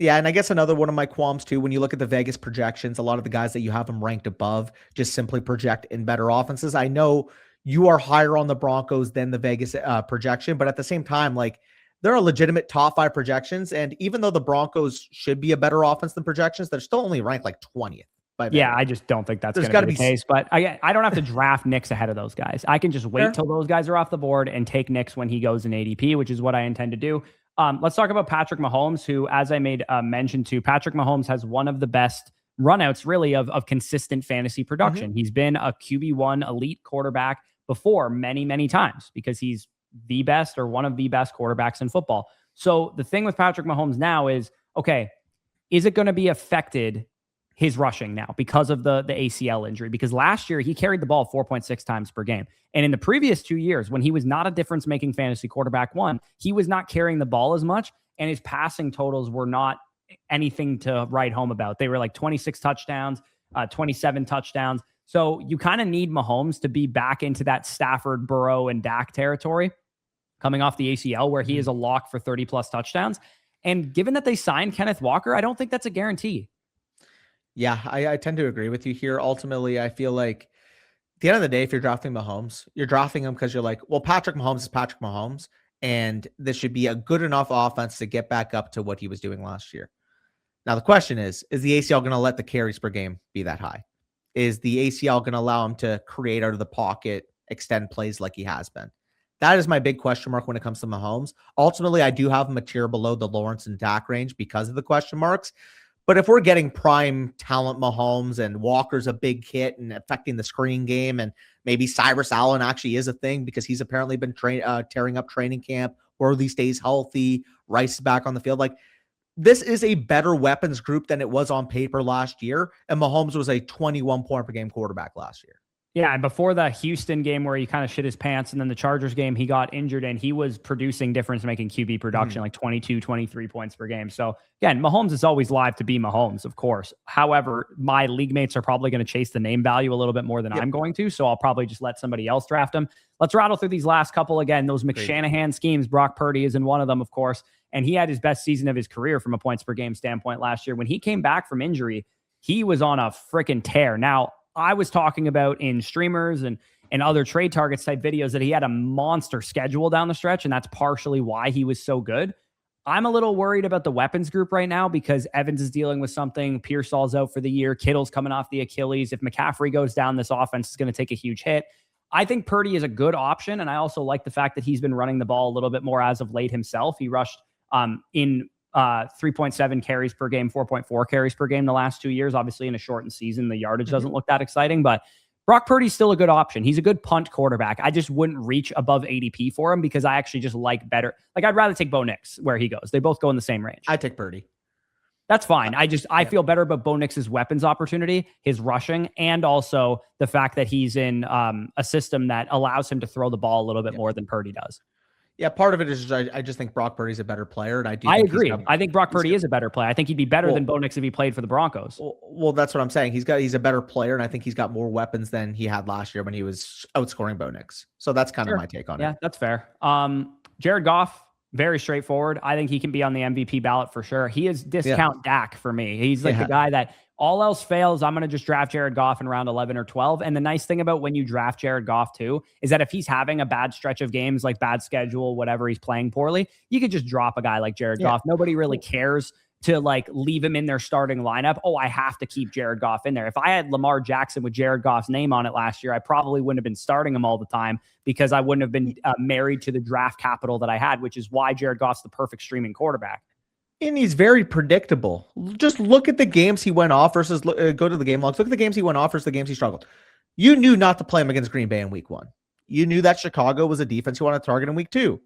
Yeah, and I guess another one of my qualms too, when you look at the Vegas projections, a lot of the guys that you have them ranked above just simply project in better offenses. I know you are higher on the Broncos than the Vegas projection, but at the same time, like there are legitimate top 5 projections, and even though the Broncos should be a better offense than projections, they're still only ranked like 20th by Vegas. Yeah, I just don't think that's going to be the case. But I don't have to draft Knicks ahead of those guys. I can just wait till those guys are off the board and take Knicks when he goes in ADP, which is what I intend to do. Let's talk about Patrick Mahomes, who, as I made mention to, Patrick Mahomes has one of the best runouts, really, of consistent fantasy production. He's been a QB1 elite quarterback before many, many times because he's the best or one of the best quarterbacks in football. So the thing with Patrick Mahomes now is, okay, is it going to be affected, his rushing now, because of the ACL injury? Because last year he carried the ball 4.6 times per game. And in the previous 2 years, when he was not a difference-making fantasy quarterback one, he was not carrying the ball as much, and his passing totals were not anything to write home about. They were like 26 touchdowns, 27 touchdowns. So you kind of need Mahomes to be back into that Stafford, Burrow, and Dak territory coming off the ACL, where he is a lock for 30-plus touchdowns. And given that they signed Kenneth Walker, I don't think that's a guarantee. Yeah, I tend to agree with you here. Ultimately, I feel like at the end of the day, if you're drafting Mahomes, you're drafting him because you're like, well, Patrick Mahomes is Patrick Mahomes, and this should be a good enough offense to get back up to what he was doing last year. Now, the question is the ACL going to let the carries per game be that high? Is the ACL going to allow him to create out of the pocket, extend plays like he has been? That is my big question mark when it comes to Mahomes. Ultimately, I do have him a tier below the Lawrence and Dak range because of the question marks. But if we're getting prime talent Mahomes and Walker's a big hit and affecting the screen game, and maybe Cyrus Allen actually is a thing because he's apparently been tearing up training camp, Worthy stays healthy, Rice is back on the field. Like, this is a better weapons group than it was on paper last year. And Mahomes was a 21 point per game quarterback last year. Yeah, and before the Houston game where he kind of shit his pants, and then the Chargers game, he got injured, and he was producing difference-making QB production, like 22, 23 points per game. So, again, Mahomes is always live to be Mahomes, of course. However, my league mates are probably going to chase the name value a little bit more than I'm going to, so I'll probably just let somebody else draft him. Let's rattle through these last couple again. Those McShanahan schemes, Brock Purdy is in one of them, of course, and he had his best season of his career from a points-per-game standpoint last year. When he came back from injury, he was on a freaking tear. Now, I was talking about in streamers and other trade targets type videos that he had a monster schedule down the stretch, and that's partially why he was so good. I'm a little worried about the weapons group right now because Evans is dealing with something. Pearsall's out for the year. Kittle's coming off the Achilles. If McCaffrey goes down, this offense is going to take a huge hit. I think Purdy is a good option, and I also like the fact that he's been running the ball a little bit more as of late himself. He rushed in 3.7 carries per game, 4.4 carries per game the last 2 years. Obviously, in a shortened season, the yardage doesn't look that exciting, but Brock Purdy's still a good option. He's a good punt quarterback. I just wouldn't reach above ADP for him because I actually just like better. Like, I'd rather take Bo Nix where he goes. They both go in the same range. I take Purdy. That's fine. I feel better about Bo Nix's weapons opportunity, his rushing, and also the fact that he's in a system that allows him to throw the ball a little bit more than Purdy does. Yeah, part of it is I just think Brock Purdy's a better player, and I agree. I think Brock Purdy is a better player. I think he'd be better than Bo Nix if he played for the Broncos. Well, that's what I'm saying. He's a better player, and I think he's got more weapons than he had last year when he was outscoring Bo Nix. So that's kind of my take on it. Yeah, that's fair. Jared Goff, very straightforward. I think he can be on the MVP ballot for sure. He is discount Dak for me. He's like the guy that all else fails, I'm going to just draft Jared Goff in round 11 or 12. And the nice thing about when you draft Jared Goff too, is that if he's having a bad stretch of games, like bad schedule, whatever, he's playing poorly, you could just drop a guy like Jared Goff. Nobody really cares to like leave him in their starting lineup. Oh, I have to keep Jared Goff in there. If I had Lamar Jackson with Jared Goff's name on it last year, I probably wouldn't have been starting him all the time because I wouldn't have been married to the draft capital that I had, which is why Jared Goff's the perfect streaming quarterback. And he's very predictable. Just look at the games he went off versus go to the game logs. Look at the games he went off versus the games he struggled. You knew not to play him against Green Bay in week 1. You knew that Chicago was a defense you wanted to target in week 2.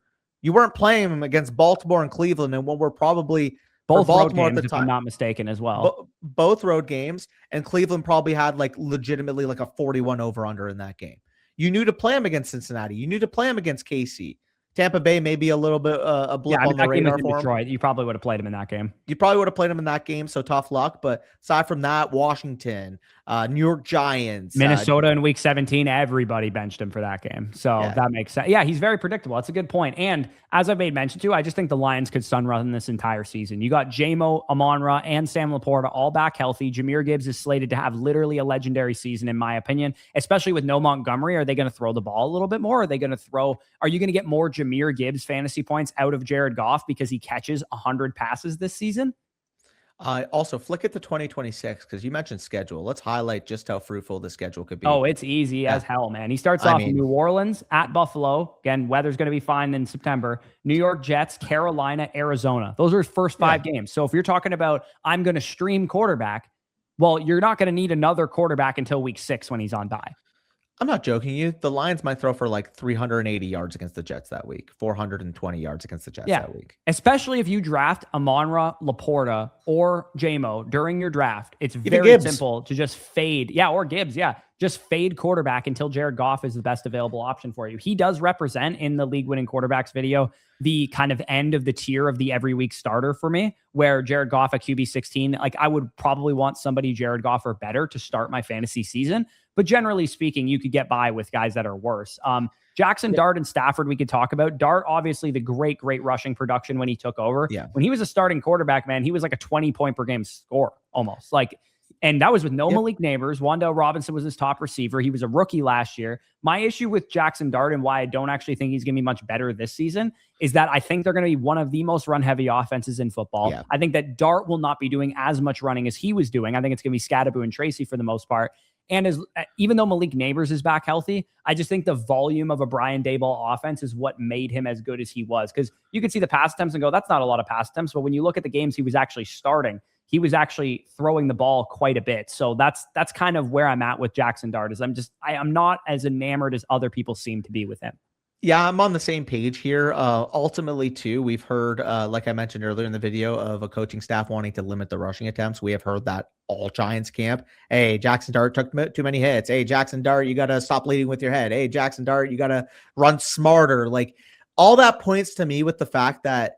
You weren't playing him against Baltimore and Cleveland, and what were probably both Baltimore road games, at the time, if I'm not mistaken, as well. Both road games, and Cleveland probably had like legitimately like a 41 over under in that game. You knew to play him against Cincinnati. You knew to play him against KC. Tampa Bay may be a little bit a blip on the that game is radar in for him. Detroit. You probably would have played him in that game. You probably would have played him in that game, so tough luck. But aside from that, Washington, New York Giants, Minnesota in week 17, everybody benched him for that game. So that makes sense. Yeah, he's very predictable. That's a good point. And as I've made mention to, I just think the Lions could sun run this entire season. You got J-Mo, Amon-Ra, and Sam Laporta all back healthy. Jahmyr Gibbs is slated to have literally a legendary season, in my opinion, especially with no Montgomery. Are they going to throw the ball a little bit more? Are you going to get more Jahmyr Gibbs fantasy points out of Jared Goff because he catches 100 passes this season? Also, flick it to 2026 because you mentioned schedule. Let's highlight just how fruitful the schedule could be. Oh, it's easy as hell, man. He starts off in New Orleans, at Buffalo. Again, weather's going to be fine in September. New York Jets, Carolina, Arizona. Those are his first 5 games. So if you're talking about I'm going to stream quarterback, well, you're not going to need another quarterback until week 6 when he's on bye. I'm not joking you. The Lions might throw for like 380 yards against the Jets that week, 420 yards against the Jets that week. Especially if you draft Amon-Ra, Laporta, or J-Mo during your draft. It's very simple to just fade. Yeah, or Gibbs. Yeah, just fade quarterback until Jared Goff is the best available option for you. He does represent in the league-winning quarterbacks video the kind of end of the tier of the every week starter for me, where Jared Goff at QB 16, like I would probably want somebody Jared Goff or better to start my fantasy season. But generally speaking, you could get by with guys that are worse. Jaxson, Dart, and Stafford we could talk about. Dart, obviously the great rushing production when he took over. Yeah. When he was a starting quarterback, man, he was like a 20-point per game scorer almost. And that was with no Malik Neighbors. Wan'Dale Robinson was his top receiver. He was a rookie last year. My issue with Jaxson Dart and why I don't actually think he's going to be much better this season is that I think they're going to be one of the most run-heavy offenses in football. Yeah. I think that Dart will not be doing as much running as he was doing. I think it's going to be Scadaboo and Tracy for the most part. And even though Malik Neighbors is back healthy, I just think the volume of a Brian Daboll offense is what made him as good as he was. Because you could see the pass attempts and go, that's not a lot of pass attempts. But when you look at the games he was actually starting, he was actually throwing the ball quite a bit. So that's kind of where I'm at with Jaxson Dart. Is I'm not as enamored as other people seem to be with him. Yeah, I'm on the same page here. Ultimately, too, we've heard, like I mentioned earlier in the video, of a coaching staff wanting to limit the rushing attempts. We have heard that all Giants camp. Hey, Jaxson Dart took too many hits. Hey, Jaxson Dart, you got to stop leading with your head. Hey, Jaxson Dart, you got to run smarter. Like, all that points to me with the fact that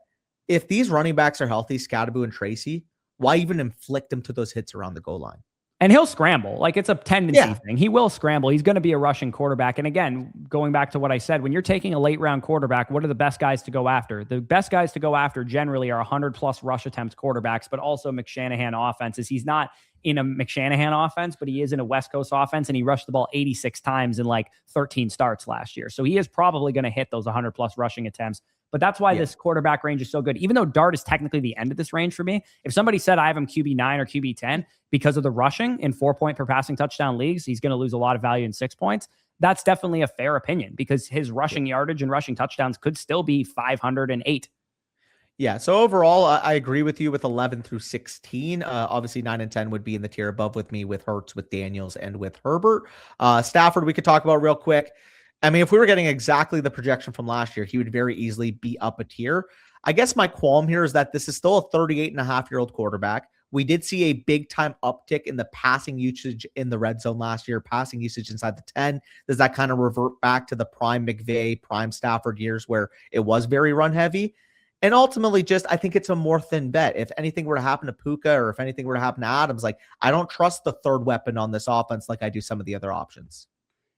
if these running backs are healthy, Scadaboo and Tracy, why even inflict them to those hits around the goal line? And he'll scramble. Like, it's a tendency thing. He will scramble. He's going to be a rushing quarterback. And again, going back to what I said, when you're taking a late round quarterback, what are the best guys to go after? The best guys to go after generally are 100+ rush attempts quarterbacks, but also McShanahan offenses. He's not in a McShanahan offense, but he is in a West Coast offense, and he rushed the ball 86 times in like 13 starts last year. So he is probably going to hit those 100+ rushing attempts. But that's why this quarterback range is so good. Even though Dart is technically the end of this range for me, if somebody said I have him QB9 or QB10 because of the rushing in 4-point per passing touchdown leagues, he's going to lose a lot of value in 6 points. That's definitely a fair opinion because his rushing yardage and rushing touchdowns could still be 508. Yeah, so overall, I agree with you with 11 through 16. Obviously, 9 and 10 would be in the tier above with me, with Hurts, with Daniels, and with Herbert. Stafford, we could talk about real quick. I mean, if we were getting exactly the projection from last year, he would very easily be up a tier. I guess my qualm here is that this is still a 38-and-a-half-year-old quarterback. We did see a big-time uptick in the passing usage in the red zone last year, passing usage inside the 10. Does that kind of revert back to the prime McVay, prime Stafford years where it was very run-heavy? And ultimately, I think it's a more thin bet. If anything were to happen to Puka or if anything were to happen to Adams, like, I don't trust the third weapon on this offense like I do some of the other options.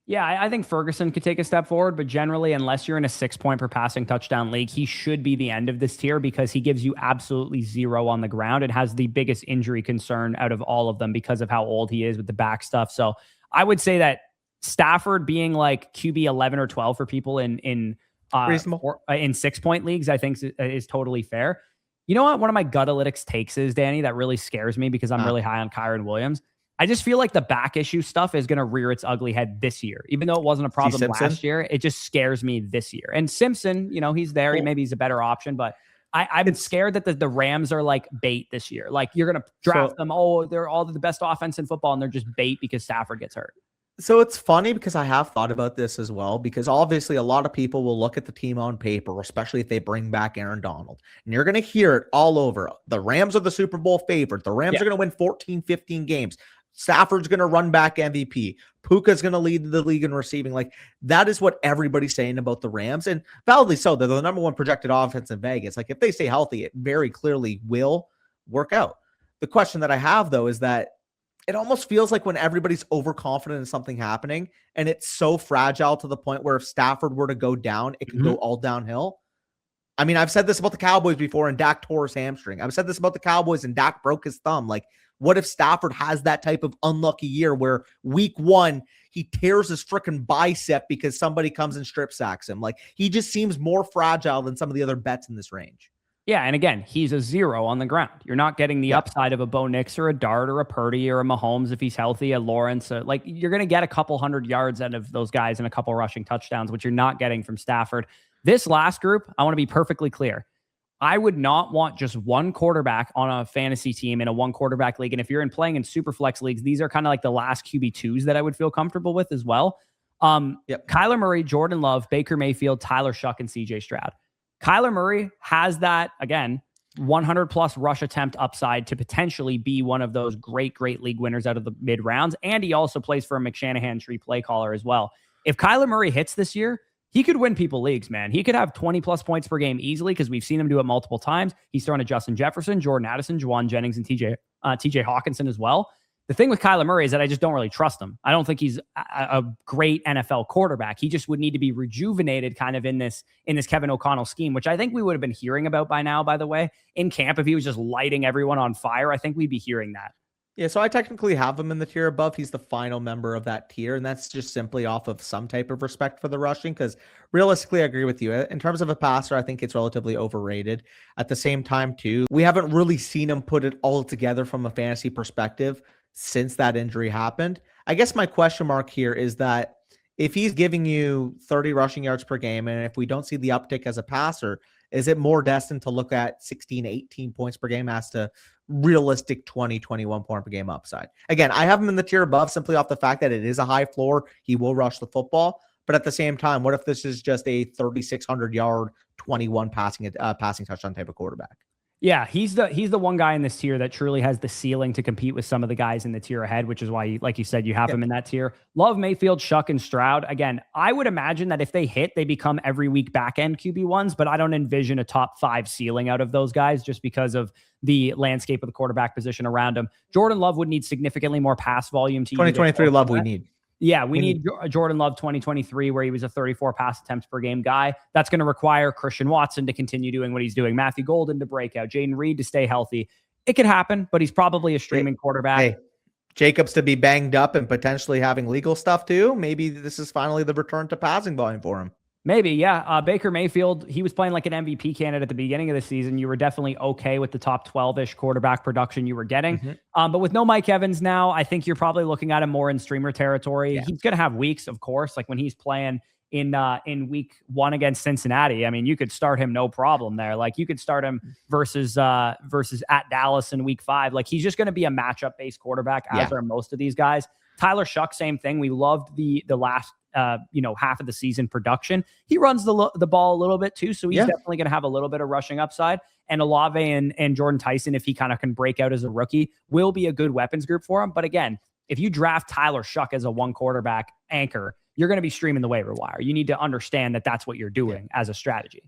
Yeah, I think Ferguson could take a step forward, but generally, unless you're in a 6-point per passing touchdown league, he should be the end of this tier because he gives you absolutely zero on the ground and has the biggest injury concern out of all of them because of how old he is with the back stuff. So I would say that Stafford being like QB 11 or 12 for people in 6-point leagues, I think is totally fair. You know what? One of my gutalytics takes is, Danny, that really scares me because I'm really high on Kyren Williams. I just feel like the back issue stuff is going to rear its ugly head this year. Even though it wasn't a problem last year, it just scares me this year. And Simpson, he's there. Cool. Maybe he's a better option, but I'm scared that the Rams are like bait this year. Like, you're going to draft them. Oh, they're all the best offense in football, and they're just bait because Stafford gets hurt. So it's funny because I have thought about this as well, because obviously a lot of people will look at the team on paper, especially if they bring back Aaron Donald, and you're going to hear it all over. The Rams are the Super Bowl favorite. The Rams are going to win 14, 15 games. Stafford's going to run back MVP. Puka's going to lead the league in receiving. Like, that is what everybody's saying about the Rams, and validly so. They're the number one projected offense in Vegas. Like, if they stay healthy, it very clearly will work out. The question that I have, though, is that it almost feels like when everybody's overconfident in something happening, and it's so fragile to the point where if Stafford were to go down, it could go all downhill. I mean, I've said this about the Cowboys before, and Dak tore his hamstring. I've said this about the Cowboys, and Dak broke his thumb. Like, what if Stafford has that type of unlucky year where week 1, he tears his freaking bicep because somebody comes and strip sacks him? Like, he just seems more fragile than some of the other bets in this range. Yeah, and again, he's a 0 on the ground. You're not getting the upside of a Bo Nix or a Dart or a Purdy or a Mahomes if he's healthy, a Lawrence. Like, you're going to get a couple 100 yards out of those guys and a couple rushing touchdowns, which you're not getting from Stafford. This last group, I want to be perfectly clear. I would not want just one quarterback on a fantasy team in a one quarterback league. And if you're playing in super flex leagues, these are kind of like the last QB2s that I would feel comfortable with as well. Kyler Murray, Jordan Love, Baker Mayfield, Tyler Shough, and CJ Stroud. Kyler Murray has that, again, 100 plus rush attempt upside to potentially be one of those great league winners out of the mid rounds. And he also plays for a McShanahan tree play caller as well. If Kyler Murray hits this year, he could win people leagues, man. He could have 20 plus points per game easily because we've seen him do it multiple times. He's thrown to Justin Jefferson, Jordan Addison, Juwan Jennings, and TJ Hawkinson as well. The thing with Kyler Murray is that I just don't really trust him. I don't think he's a great NFL quarterback. He just would need to be rejuvenated kind of in this Kevin O'Connell scheme, which I think we would have been hearing about by now, by the way. In camp, if he was just lighting everyone on fire, I think we'd be hearing that. Yeah, so I technically have him in the tier above. He's the final member of that tier, and that's just simply off of some type of respect for the rushing, because realistically, I agree with you. In terms of a passer, I think it's relatively overrated. At the same time, too, we haven't really seen him put it all together from a fantasy perspective since that injury happened. I guess my question mark here is that if he's giving you 30 rushing yards per game, and if we don't see the uptick as a passer, is it more destined to look at 16, 18 points per game as to realistic 20, 21 point per game upside? Again, I have him in the tier above simply off the fact that it is a high floor. He will rush the football. But at the same time, what if this is just a 3,600 yard, 21 passing touchdown type of quarterback? Yeah, he's the one guy in this tier that truly has the ceiling to compete with some of the guys in the tier ahead, which is why, like you said, you have him in that tier. Love, Mayfield, Shough, and Stroud. Again, I would imagine that if they hit, they become every week back-end QB1s, but I don't envision a top 5 ceiling out of those guys just because of the landscape of the quarterback position around him. Jordan Love would need significantly more pass volume to 2023 Love we need. Yeah, we need Jordan Love 2023, where he was a 34 pass attempts per game guy. That's going to require Christian Watson to continue doing what he's doing, Matthew Golden to break out, Jayden Reed to stay healthy. It could happen, but he's probably a streaming quarterback. Hey, Jacobs to be banged up and potentially having legal stuff too. Maybe this is finally the return to passing volume for him. Maybe, yeah. Baker Mayfield, he was playing like an MVP candidate at the beginning of the season. You were definitely okay with the top 12-ish quarterback production you were getting. But with no Mike Evans now, I think you're probably looking at him more in streamer territory. Yeah. He's going to have weeks, of course, like when he's playing in week 1 against Cincinnati. I mean, you could start him no problem there. Like, you could start him versus at Dallas in week 5. Like, he's just going to be a matchup-based quarterback, as are most of these guys. Tyler Shough, same thing. We loved the last half of the season production. He runs the ball a little bit too, so he's definitely going to have a little bit of rushing upside. And Olave and Jordan Tyson, if he kind of can break out as a rookie, will be a good weapons group for him. But again, if you draft Tyler Shough as a one quarterback anchor, you're going to be streaming the waiver wire. You need to understand that that's what you're doing as a strategy.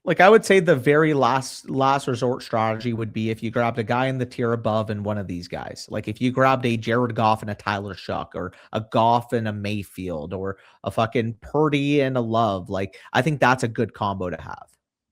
Like, I would say the very last resort strategy would be if you grabbed a guy in the tier above and one of these guys. Like, if you grabbed a Jared Goff and a Tyler Shough, or a Goff and a Mayfield, or a fucking Purdy and a Love. Like, I think that's a good combo to have.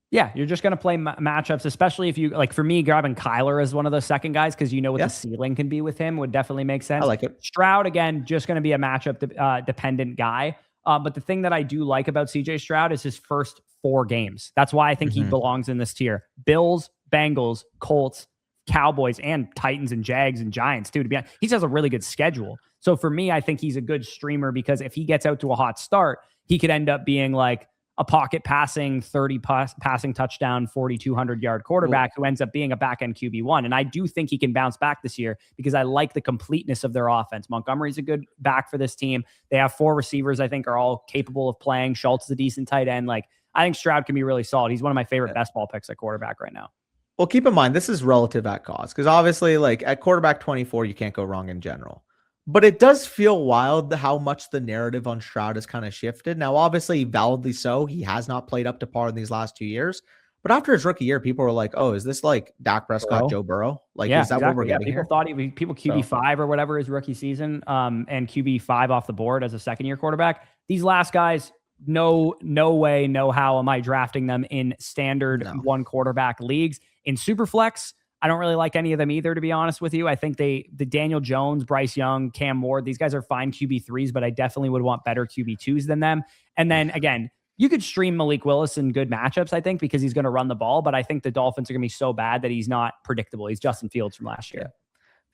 Yeah, you're just going to play matchups, especially if you, like, for me, grabbing Kyler as one of those second guys, because you know what the ceiling can be with him would definitely make sense. I like it. Stroud, again, just going to be a matchup dependent guy. But the thing that I do like about CJ Stroud is his first 4 games. That's why I think he belongs in this tier. Bills, Bengals, Colts, Cowboys, and Titans and Jags and Giants too. To be honest, he has a really good schedule. So for me, I think he's a good streamer, because if he gets out to a hot start, he could end up being like a pocket passing 30 passing touchdown, 4,200 yard quarterback who ends up being a back end QB1. And I do think he can bounce back this year, because I like the completeness of their offense. Montgomery's a good back for this team. They have 4 receivers I think are all capable of playing. Schultz is a decent tight end. Like, I think Stroud can be really solid. He's one of my favorite best ball picks at quarterback right now. Well, keep in mind, this is relative at cost, because obviously, like, at quarterback 24, you can't go wrong in general. But it does feel wild how much the narrative on Stroud has kind of shifted. Now, obviously, validly so. He has not played up to par in these last 2 years. But after his rookie year, people were like, "Oh, is this like Dak Prescott, Joe Burrow? Like, yeah, is that exactly. what we're getting people here?" thought people QB5 or whatever his rookie season, and QB5 off the board as a second-year quarterback. These last guys, no way, no how am I drafting them in standard one quarterback leagues. In Superflex, I don't really like any of them either, to be honest with you. I think the Daniel Jones, Bryce Young, Cam Ward, these guys are fine QB3s, but I definitely would want better QB2s than them. And then again, you could stream Malik Willis in good matchups, I think, because he's going to run the ball. But I think the Dolphins are going to be so bad that he's not predictable. He's Justin Fields from last year. Yeah.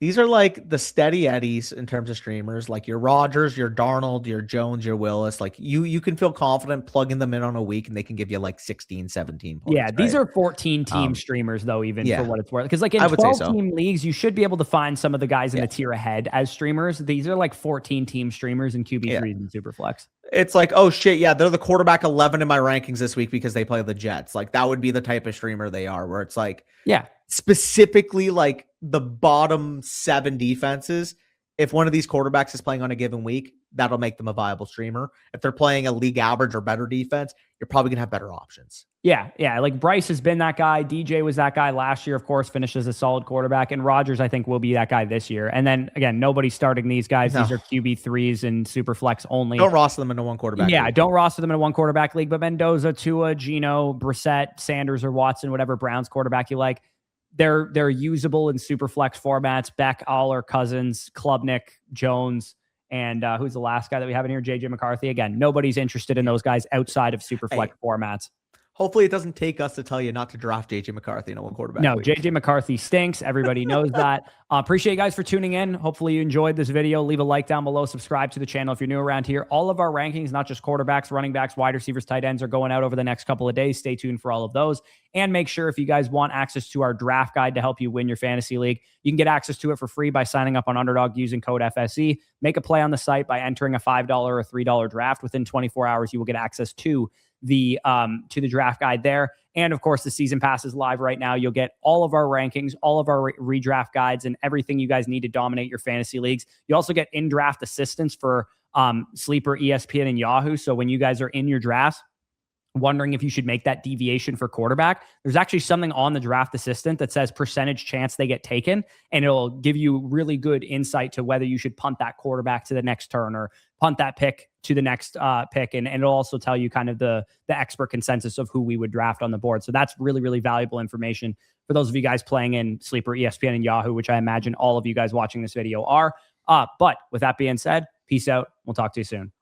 These are like the steady eddies in terms of streamers, like your Rodgers, your Darnold, your Jones, your Willis. Like you can feel confident plugging them in on a week and they can give you like 16, 17 points. Yeah, these are 14 team streamers though, even for what it's worth. Because like in 12 team leagues, you should be able to find some of the guys in the tier ahead as streamers. These are like 14 team streamers and QB3s and Superflex. It's like, oh shit, yeah, they're the quarterback 11 in my rankings this week because they play the Jets. Like that would be the type of streamer they are, where it's like, specifically like the bottom 7 defenses. If one of these quarterbacks is playing on a given week, that'll make them a viable streamer. If they're playing a league average or better defense, you're probably gonna have better options. Yeah. Like Bryce has been that guy. DJ was that guy last year, of course, finished as a solid quarterback. And Rodgers, I think, will be that guy this year. And then again, nobody's starting these guys. These are QB3s and Superflex only. Don't roster them in a one quarterback league. Don't roster them in a one quarterback league. But Mendoza, Tua, Geno, Brissett, Sanders, or Watson, whatever Browns quarterback you like, they're usable in Superflex formats. Beck, Aller, Cousins, Klubnik, Jones, and who's the last guy that we have in here? JJ McCarthy. Again, nobody's interested in those guys outside of Superflex formats. Hopefully it doesn't take us to tell you not to draft JJ McCarthy in a one quarterback. No, JJ McCarthy stinks. Everybody knows that. Appreciate you guys for tuning in. Hopefully you enjoyed this video. Leave a like down below. Subscribe to the channel if you're new around here. All of our rankings, not just quarterbacks, running backs, wide receivers, tight ends, are going out over the next couple of days. Stay tuned for all of those. And make sure if you guys want access to our draft guide to help you win your fantasy league, you can get access to it for free by signing up on Underdog using code FSE. Make a play on the site by entering a $5 or $3 draft. Within 24 hours, you will get access to the draft guide there. And of course, the season pass is live right now. You'll get all of our rankings, all of our redraft guides, and everything you guys need to dominate your fantasy leagues. You also get in-draft assistance for Sleeper, ESPN, and Yahoo. So when you guys are in your drafts, wondering if you should make that deviation for quarterback, there's actually something on the draft assistant that says percentage chance they get taken, and it'll give you really good insight to whether you should punt that quarterback to the next turn or punt that pick to the next pick. And it'll also tell you kind of the expert consensus of who we would draft on the board. So that's really, really valuable information for those of you guys playing in Sleeper, ESPN, and Yahoo, which I imagine all of you guys watching this video are. But with that being said, peace out. We'll talk to you soon.